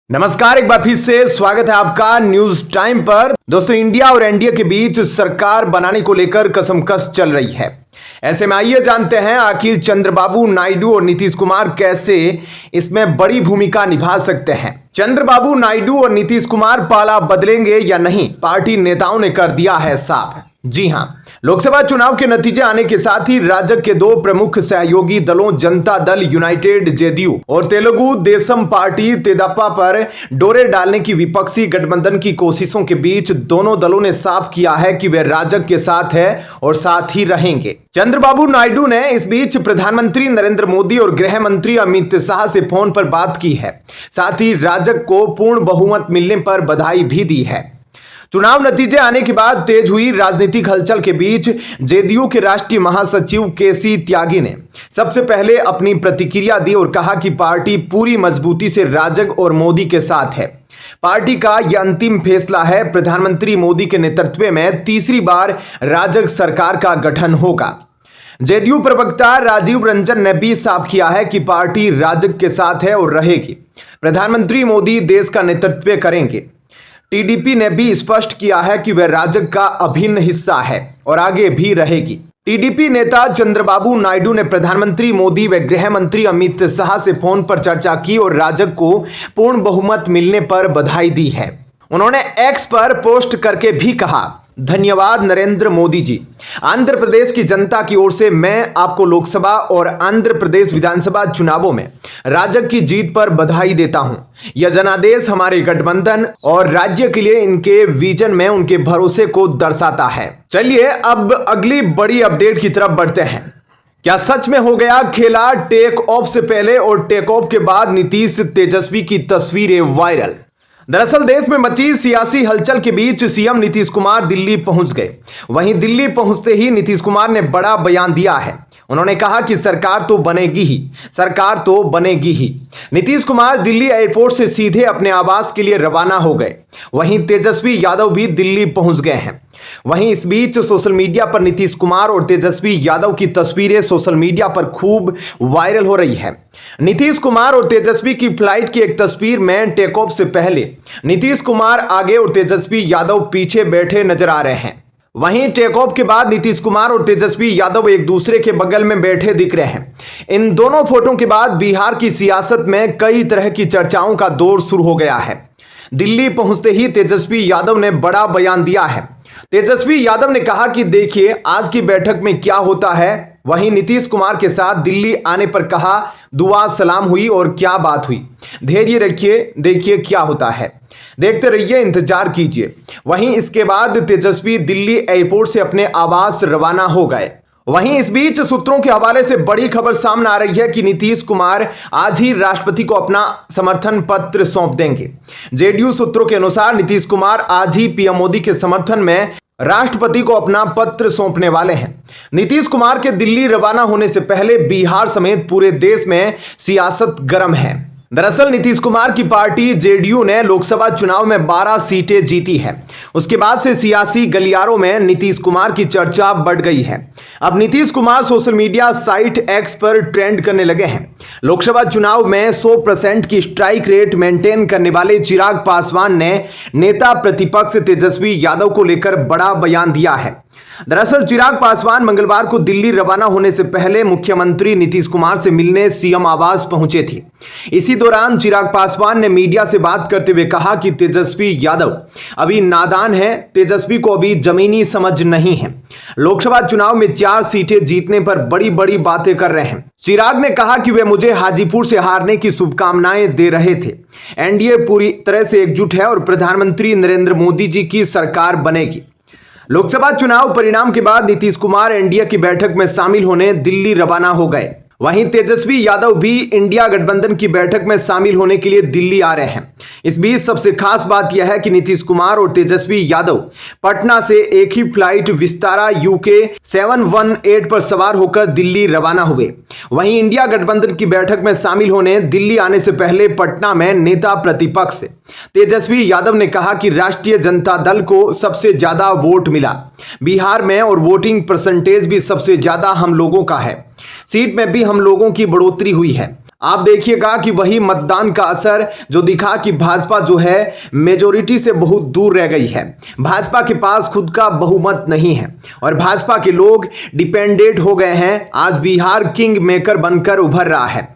नमस्कार, एक बार फिर से स्वागत है आपका न्यूज टाइम पर। दोस्तों, इंडिया और एनडीए के बीच सरकार बनाने को लेकर कसमकस चल रही है। ऐसे में आइए जानते हैं आखिर चंद्रबाबू नायडू और नीतीश कुमार कैसे इसमें बड़ी भूमिका निभा सकते हैं। चंद्रबाबू नायडू और नीतीश कुमार पाला बदलेंगे या नहीं, पार्टी नेताओं ने कर दिया है साफ। जी हां, लोकसभा चुनाव के नतीजे आने के साथ ही राज्य के दो प्रमुख सहयोगी दलों जनता दल यूनाइटेड जेडीयू और तेलुगु देशम पार्टी तेदेपा पर डोरे डालने की विपक्षी गठबंधन की कोशिशों के बीच दोनों दलों ने साफ किया है कि वे राजग के साथ है और साथ ही रहेंगे। चंद्रबाबू नायडू ने इस बीच प्रधानमंत्री नरेंद्र मोदी और गृह मंत्री अमित शाह से फोन पर बात की है। साथ ही राजग को पूर्ण बहुमत मिलने पर बधाई भी दी है। चुनाव नतीजे आने के बाद तेज हुई राजनीतिक हलचल के बीच जेडीयू के राष्ट्रीय महासचिव केसी त्यागी ने सबसे पहले अपनी प्रतिक्रिया दी और कहा कि पार्टी पूरी मजबूती से राजग और मोदी के साथ है। पार्टी का यह अंतिम फैसला है। प्रधानमंत्री मोदी के नेतृत्व में तीसरी बार राजग सरकार का गठन होगा। जेडीयू प्रवक्ता राजीव रंजन ने भी साफ किया है कि पार्टी राजग के साथ है और रहेगी। प्रधानमंत्री मोदी देश का नेतृत्व करेंगे। टीडीपी ने भी स्पष्ट किया है कि वह राजग का अभिन्न हिस्सा है और आगे भी रहेगी। टीडीपी नेता चंद्रबाबू नायडू ने प्रधानमंत्री मोदी व गृह मंत्री अमित शाह से फोन पर चर्चा की और राजग को पूर्ण बहुमत मिलने पर बधाई दी है। उन्होंने एक्स पर पोस्ट करके भी कहा, धन्यवाद नरेंद्र मोदी जी। आंध्र प्रदेश की जनता की ओर से मैं आपको लोकसभा और आंध्र प्रदेश विधानसभा चुनावों में राजग की जीत पर बधाई देता हूं। यह जनादेश हमारे गठबंधन और राज्य के लिए इनके विजन में उनके भरोसे को दर्शाता है। चलिए अब अगली बड़ी अपडेट की तरफ बढ़ते हैं। क्या सच में हो गया खेला टेक ऑफ से पहले और टेक ऑफ के बाद नीतीश तेजस्वी की तस्वीरें वायरल। दरअसल देश में मची सियासी हलचल के बीच सीएम नीतीश कुमार दिल्ली पहुंच गए। वहीं दिल्ली पहुंचते ही नीतीश कुमार ने बड़ा बयान दिया है। उन्होंने कहा कि सरकार तो बनेगी ही, सरकार तो बनेगी ही। नीतीश कुमार दिल्ली एयरपोर्ट से सीधे अपने आवास के लिए रवाना हो गए। वहीं तेजस्वी यादव भी दिल्ली पहुंच गए हैं। वहीं इस बीच सोशल मीडिया पर नीतीश कुमार और तेजस्वी यादव की तस्वीरें सोशल मीडिया पर खूब वायरल हो रही है। नीतीश कुमार और तेजस्वी की फ्लाइट की एक तस्वीर में टेक ऑफ से पहले नीतीश कुमार आगे और तेजस्वी यादव पीछे बैठे नजर आ रहे हैं। वहीं टेक ऑफ के बाद नीतीश कुमार और तेजस्वी यादव एक दूसरे के बगल में बैठे दिख रहे हैं। इन दोनों फोटो के बाद बिहार की सियासत में कई तरह की चर्चाओं का दौर शुरू हो गया है। दिल्ली पहुंचते ही तेजस्वी यादव ने बड़ा बयान दिया है। तेजस्वी यादव ने कहा कि देखिए आज की बैठक में क्या होता है। वहीं नीतीश कुमार के साथ दिल्ली आने पर कहा दुआ सलाम हुई और क्या बात हुई, धैर्य रखिए, देखिए क्या होता है, देखते रहिए, इंतजार कीजिए। वहीं इसके बाद तेजस्वी दिल्ली एयरपोर्ट से अपने आवास रवाना हो गए। वहीं इस बीच सूत्रों के हवाले से बड़ी खबर सामने आ रही है कि नीतीश कुमार आज ही राष्ट्रपति को अपना समर्थन पत्र सौंप देंगे। जेडीयू सूत्रों के अनुसार नीतीश कुमार आज ही पीएम मोदी के समर्थन में राष्ट्रपति को अपना पत्र सौंपने वाले हैं। नीतीश कुमार के दिल्ली रवाना होने से पहले बिहार समेत पूरे देश में सियासत गर्म है। दरअसल नीतीश कुमार की पार्टी जेडीयू ने लोकसभा चुनाव में 12 सीटें जीती है। उसके बाद से सियासी गलियारों में नीतीश कुमार की चर्चा बढ़ गई है। अब Nitish Kumar social media site x पर ट्रेंड करने लगे हैं। लोकसभा चुनाव में 100% की स्ट्राइक रेट मेंटेन करने वाले चिराग पासवान ने नेता प्रतिपक्ष तेजस्वी यादव को लेकर बड़ा बयान दिया है। दरअसल चिराग पासवान मंगलवार को दिल्ली रवाना होने से पहले मुख्यमंत्री नीतीश कुमार से मिलने सीएम आवास पहुंचे थे। इसी दौरान चिराग पासवान ने मीडिया से बात करते हुए कहा कि तेजस्वी यादव अभी नादान है, तेजस्वी को अभी जमीनी समझ नहीं है। लोकसभा चुनाव में 4 सीटें जीतने पर बड़ी बड़ी बातें कर रहे हैं। चिराग ने कहा कि वे मुझे हाजीपुर से हारने की शुभकामनाएं दे रहे थे। एनडीए पूरी तरह से एकजुट है और प्रधानमंत्री नरेंद्र मोदी जी की सरकार बनेगी। लोकसभा चुनाव परिणाम के बाद नीतीश कुमार एनडीए की बैठक में शामिल होने दिल्ली रवाना हो गए। वहीं तेजस्वी यादव भी इंडिया गठबंधन की बैठक में शामिल होने के लिए दिल्ली आ रहे हैं। इस बीच सबसे खास बात यह है कि नीतीश कुमार और तेजस्वी यादव पटना से एक ही फ्लाइट विस्तारा यूके 718 पर सवार होकर दिल्ली रवाना हुए। वहीं इंडिया गठबंधन की बैठक में शामिल होने दिल्ली आने से पहले पटना में नेता प्रतिपक्ष तेजस्वी यादव ने कहा कि राष्ट्रीय जनता दल को सबसे ज्यादा वोट मिला बिहार में और वोटिंग परसेंटेज भी सबसे ज्यादा हम लोगों का है। सीट में भी हम लोगों की बढ़ोतरी हुई है। आप देखिएगा कि वही मतदान का असर जो दिखा कि भाजपा जो है मेजोरिटी से बहुत दूर रह गई है। भाजपा के पास खुद का बहुमत नहीं है और भाजपा के लोग डिपेंडेंट हो गए हैं। आज बिहार किंग मेकर बनकर उभर रहा है।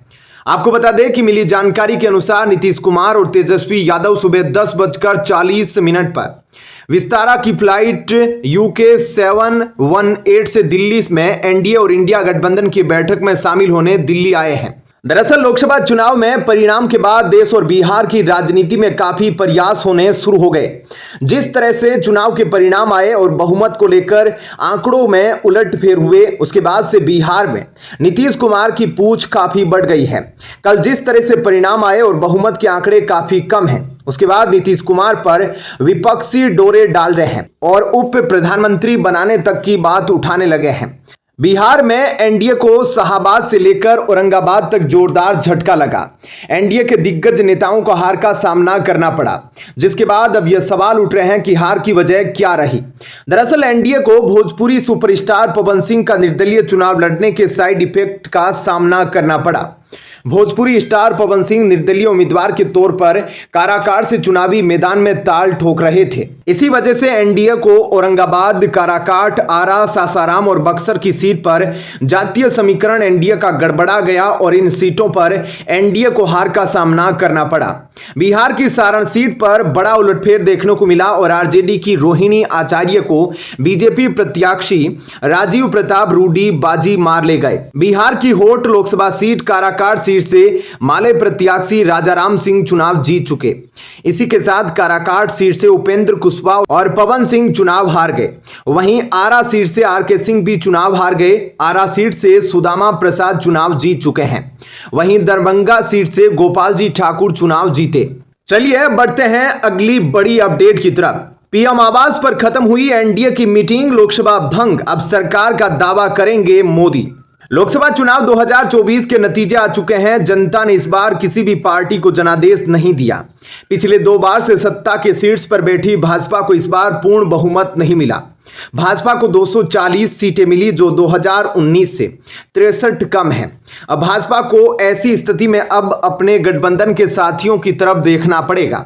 आपको बता दें कि मिली जानकारी के अनुसार नीतीश कुमार और तेजस्वी यादव सुबह 10:40 पर विस्तारा की फ्लाइट UK 718 से दिल्ली में एनडीए और इंडिया गठबंधन की बैठक में शामिल होने दिल्ली आए हैं। दरअसल लोकसभा चुनाव में परिणाम के बाद देश और बिहार की राजनीति में काफी प्रयास होने शुरू हो गए। जिस तरह से चुनाव के परिणाम आए और बहुमत को लेकर आंकड़ों में उलटफेर हुए, उसके बाद से बिहार में नीतीश कुमार की पूछ काफी बढ़ गई है। कल जिस तरह से परिणाम आए और बहुमत के आंकड़े काफी कम हैं, उसके बाद नीतीश कुमार पर विपक्षी डोरे डाल रहे हैं और उप प्रधानमंत्री बनाने तक की बात उठाने लगे हैं। बिहार में एनडीए को शाहबाद से लेकर औरंगाबाद तक जोरदार झटका लगा। एनडीए के दिग्गज नेताओं को हार का सामना करना पड़ा, जिसके बाद अब यह सवाल उठ रहे हैं कि हार की वजह क्या रही। दरअसल एनडीए को भोजपुरी सुपरस्टार पवन सिंह का निर्दलीय चुनाव लड़ने के साइड इफेक्ट का सामना करना पड़ा। भोजपुरी स्टार पवन सिंह निर्दलीय उम्मीदवार के तौर पर काराकाट से चुनावी मैदान में ताल ठोक रहे थे। इसी वजह से एनडीए को औरंगाबाद, काराकाट, आरा, सासाराम और बक्सर की सीट पर जातीय समीकरण एनडीए का गड़बड़ा गया और इन सीटों पर एनडीए को हार का सामना करना पड़ा। बिहार की सारण सीट पर बड़ा उलटफेर देखने को मिला और आरजेडी की रोहिणी आचार्य को बीजेपी प्रत्याशी राजीव प्रताप रूडी बाजी मार ले गए। बिहार की होट लोकसभा सीट काराकाट सीट से माले प्रत्याशी राजाराम सिंह चुनाव जीत चुके। इसी के साथ काराकाट सीट से उपेंद्र कुशवाहा और पवन सिंह चुनाव हार गए। वहीं आरा सीट से आरके सिंह भी चुनाव हार गए। आरा सीट से सुदामा प्रसाद चुनाव जीत चुके हैं। वहीं दरभंगा सीट से गोपाल जी ठाकुर चुनाव जीते। चलिए बढ़ते हैं अगली बड़ी अपडेट की तरफ। पीएम आवास पर खत्म हुई एनडीए की मीटिंग, लोकसभा भंग, अब सरकार का दावा करेंगे मोदी। लोकसभा चुनाव 2024 के नतीजे आ चुके हैं। जनता ने इस बार किसी भी पार्टी को जनादेश नहीं दिया। पिछले 2 बार से सत्ता के सीट्स पर बैठी भाजपा को इस बार पूर्ण बहुमत नहीं मिला। भाजपा को 240 सीटें मिली, जो 2019 से 63 कम है। अब भाजपा को ऐसी स्थिति में अब अपने गठबंधन के साथियों की तरफ देखना पड़ेगा।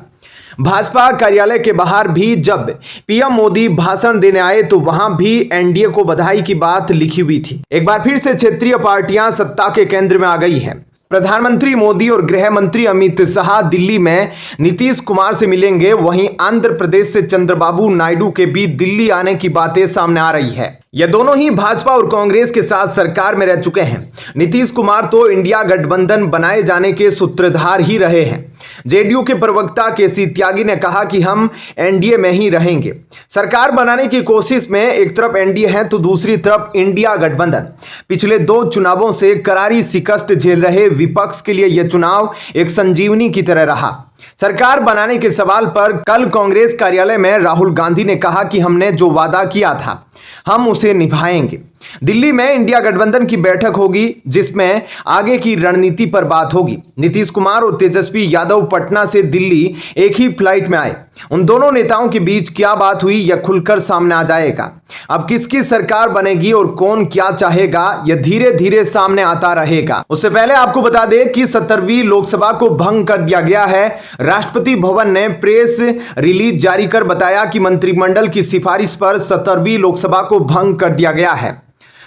भाजपा कार्यालय के बाहर भी जब पीएम मोदी भाषण देने आए तो वहां भी एनडीए को बधाई की बात लिखी हुई थी। एक बार फिर से क्षेत्रीय पार्टियां सत्ता के केंद्र में आ गई हैं। प्रधानमंत्री मोदी और गृह मंत्री अमित शाह दिल्ली में नीतीश कुमार से मिलेंगे। वहीं आंध्र प्रदेश से चंद्रबाबू नायडू के भी दिल्ली आने की बातें सामने आ रही है। ये दोनों ही भाजपा और कांग्रेस के साथ सरकार में रह चुके हैं। नीतीश कुमार तो इंडिया गठबंधन बनाए जाने के सूत्रधार ही रहे हैं। जेडीयू के प्रवक्ता केसी त्यागी ने कहा कि हम एनडीए में ही रहेंगे। सरकार बनाने की कोशिश में एक तरफ एनडीए है तो दूसरी तरफ इंडिया गठबंधन। पिछले 2 चुनावों से करारी शिकस्त झेल रहे विपक्ष के लिए यह चुनाव एक संजीवनी की तरह रहा। सरकार बनाने के सवाल पर कल कांग्रेस कार्यालय में राहुल गांधी ने कहा कि हमने जो वादा किया था हम उसे निभाएंगे। दिल्ली में इंडिया गठबंधन की बैठक होगी, जिसमें आगे की रणनीति पर बात होगी। नीतीश कुमार और तेजस्वी यादव पटना से दिल्ली एक ही फ्लाइट में आए। उन दोनों नेताओं के बीच क्या बात हुई यह खुलकर सामने आ जाएगा। अब किसकी सरकार बनेगी और कौन क्या चाहेगा यह धीरे धीरे सामने आता रहेगा। उससे पहले आपको बता दें कि 17वीं लोकसभा को भंग कर दिया गया है। राष्ट्रपति भवन ने प्रेस रिलीज जारी कर बताया कि मंत्रिमंडल की सिफारिश पर 17वीं लोकसभा को भंग कर दिया गया है।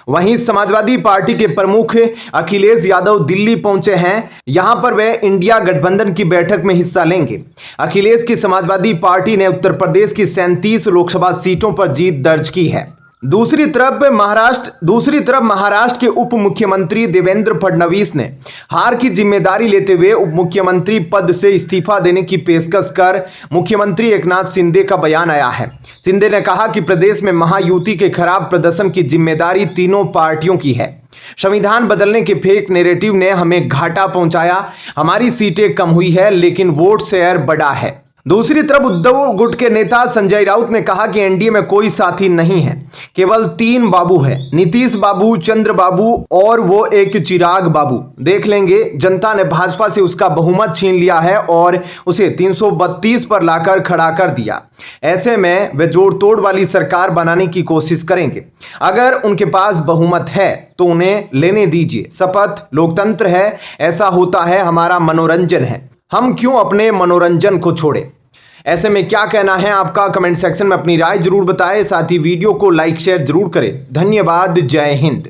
वहीं समाजवादी पार्टी के प्रमुख अखिलेश यादव दिल्ली पहुंचे हैं। यहां पर वे इंडिया गठबंधन की बैठक में हिस्सा लेंगे। अखिलेश की समाजवादी पार्टी ने उत्तर प्रदेश की 37 लोकसभा सीटों पर जीत दर्ज की है। दूसरी तरफ महाराष्ट्र के उप मुख्यमंत्री देवेंद्र फडणवीस ने हार की जिम्मेदारी लेते हुए उप मुख्यमंत्री पद से इस्तीफा देने की पेशकश कर मुख्यमंत्री एकनाथ शिंदे का बयान आया है। शिंदे ने कहा कि प्रदेश में महायुति के खराब प्रदर्शन की जिम्मेदारी तीनों पार्टियों की है। संविधान बदलने के फेक नैरेटिव ने हमें घाटा पहुंचाया। हमारी सीटें कम हुई है लेकिन वोट शेयर बढ़ा है। दूसरी तरफ उद्धव गुट के नेता संजय राउत ने कहा कि एनडीए में कोई साथी नहीं है, केवल 3 बाबू है, नीतीश बाबू, चंद्र बाबू और वो एक चिराग बाबू। देख लेंगे, जनता ने भाजपा से उसका बहुमत छीन लिया है और उसे 332 पर लाकर खड़ा कर दिया। ऐसे में वे जोड़ तोड़ वाली सरकार बनाने की कोशिश करेंगे। अगर उनके पास बहुमत है तो उन्हें लेने दीजिए। शपथ लोकतंत्र है, ऐसा होता है, हमारा मनोरंजन है, हम क्यों अपने मनोरंजन को छोड़े। ऐसे में क्या कहना है आपका, कमेंट सेक्शन में अपनी राय जरूर बताएं। साथ ही वीडियो को लाइक शेयर जरूर करें। धन्यवाद। जय हिंद।